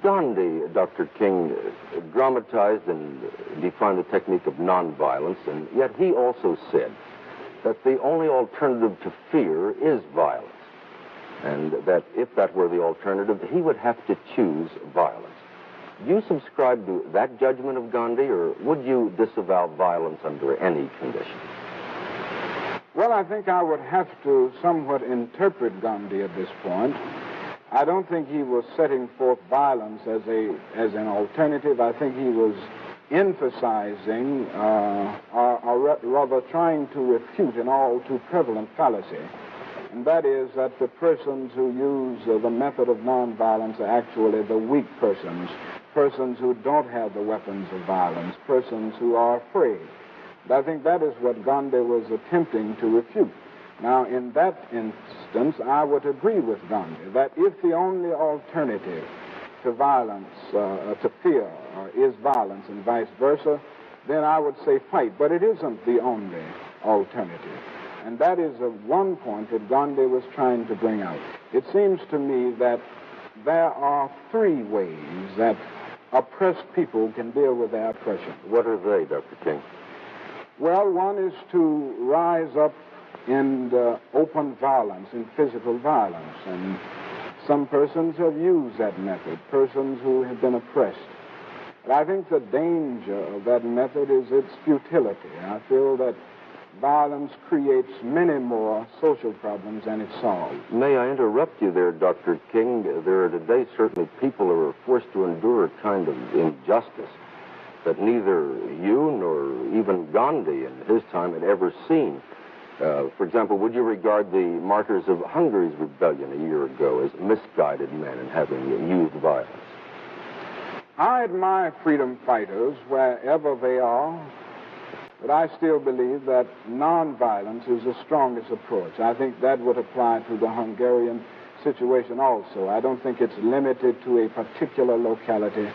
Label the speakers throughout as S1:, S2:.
S1: Gandhi, Dr. King, dramatized and defined the technique of nonviolence, and yet he also said that the only alternative to fear is violence, and that if that were the alternative, he would have to choose violence. Do you subscribe to that judgment of Gandhi, or would you disavow violence under any conditions?
S2: Well, I think I would have to somewhat interpret Gandhi at this point. I don't think he was setting forth violence as an alternative. I think he was emphasizing, or rather trying to refute an all too prevalent fallacy, and that is that the persons who use the method of nonviolence are actually the weak persons who don't have the weapons of violence, persons who are afraid. And I think that is what Gandhi was attempting to refute. Now, in that instance, I would agree with Gandhi that if the only alternative to violence, to fear, is violence and vice versa, then I would say fight. But it isn't the only alternative. And that is one point that Gandhi was trying to bring out. It seems to me that there are three ways that oppressed people can deal with their oppression.
S1: What are they, Dr. King?
S2: Well, one is to rise up in open violence, in physical violence. And some persons have used that method, persons who have been oppressed. But I think the danger of that method is its futility. I feel that violence creates many more social problems than it solves.
S1: May I interrupt you there, Dr. King? There are today certainly people who are forced to endure a kind of injustice that neither you nor even Gandhi in his time had ever seen. For example, would you regard the martyrs of Hungary's rebellion a year ago as misguided men and having used violence?
S2: I admire freedom fighters wherever they are, but I still believe that nonviolence is the strongest approach. I think that would apply to the Hungarian situation also. I don't think it's limited to a particular locality.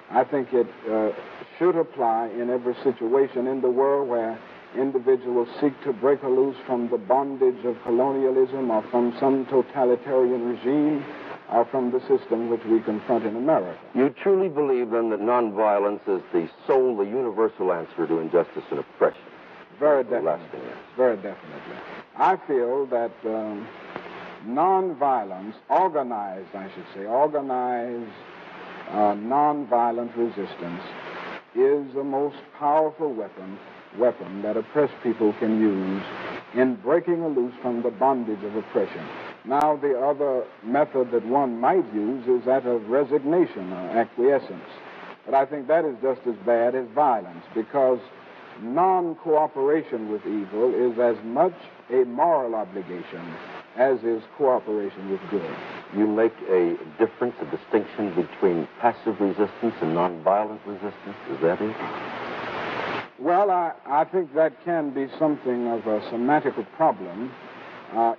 S2: I think it should apply in every situation in the world where individuals seek to break loose from the bondage of colonialism or from some totalitarian regime or from the system which we confront in America.
S1: You truly believe, then, that nonviolence is the sole, the universal answer to injustice and oppression?
S2: Very definitely. Very definitely. I feel that nonviolence, organized nonviolent resistance is the most powerful weapon that oppressed people can use in breaking loose from the bondage of oppression. Now, the other method that one might use is that of resignation or acquiescence. But I think that is just as bad as violence, because non-cooperation with evil is as much a moral obligation as is cooperation with good.
S1: You make a difference, a distinction between passive resistance and nonviolent resistance? Is that it?
S2: Well, I think that can be something of a semantical problem.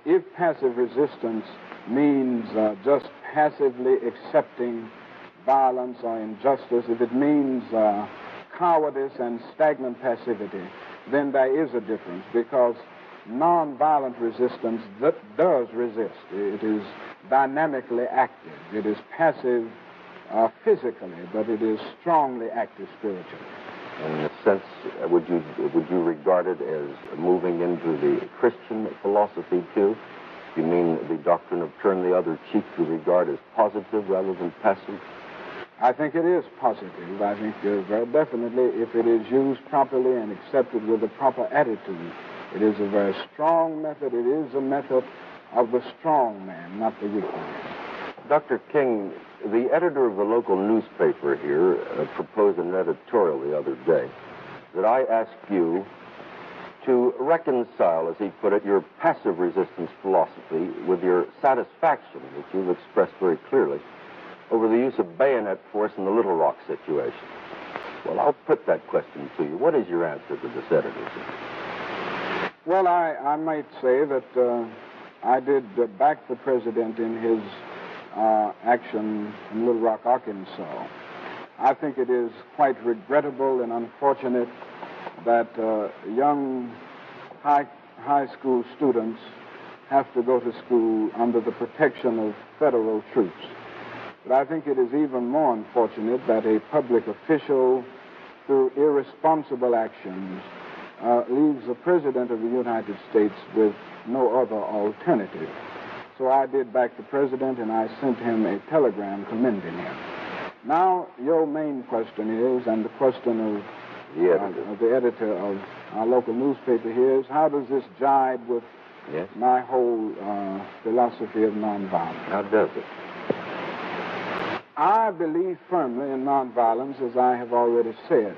S2: If passive resistance means just passively accepting violence or injustice, if it means cowardice and stagnant passivity, then there is a difference, because nonviolent resistance does resist. It is dynamically active. It is passive physically, but it is strongly active spiritually.
S1: In a sense, would you regard it as moving into the Christian philosophy, too? You mean the doctrine of turn the other cheek to regard as positive rather than passive?
S2: I think it is positive. I think very definitely, if it is used properly and accepted with the proper attitude, it is a very strong method. It is a method of the strong man, not the weak man.
S1: Dr. King, the editor of the local newspaper here proposed an editorial the other day that I ask you to reconcile, as he put it, your passive resistance philosophy with your satisfaction, which you've expressed very clearly, over the use of bayonet force in the Little Rock situation. Well, I'll put that question to you. What is your answer to this editor?
S2: Well, I might say that I did back the president in his action in Little Rock, Arkansas. I think it is quite regrettable and unfortunate that young high school students have to go to school under the protection of federal troops. But I think it is even more unfortunate that a public official, through irresponsible actions, leaves the President of the United States with no other alternative. So I did back the President, and I sent him a telegram commending him. Now, your main question is, and the question of the editor of our local newspaper here is, how does this jibe with my whole philosophy of nonviolence?
S1: How does it?
S2: I believe firmly in nonviolence, as I have already said.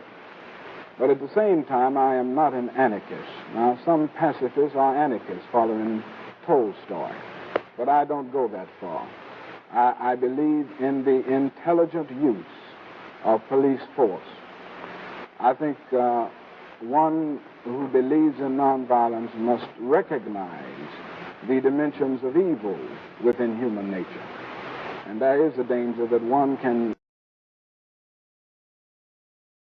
S2: But at the same time, I am not an anarchist. Now, some pacifists are anarchists following Tolstoy, but I don't go that far. I believe in the intelligent use of police force. I think one who believes in nonviolence must recognize the dimensions of evil within human nature. And there is a danger that one can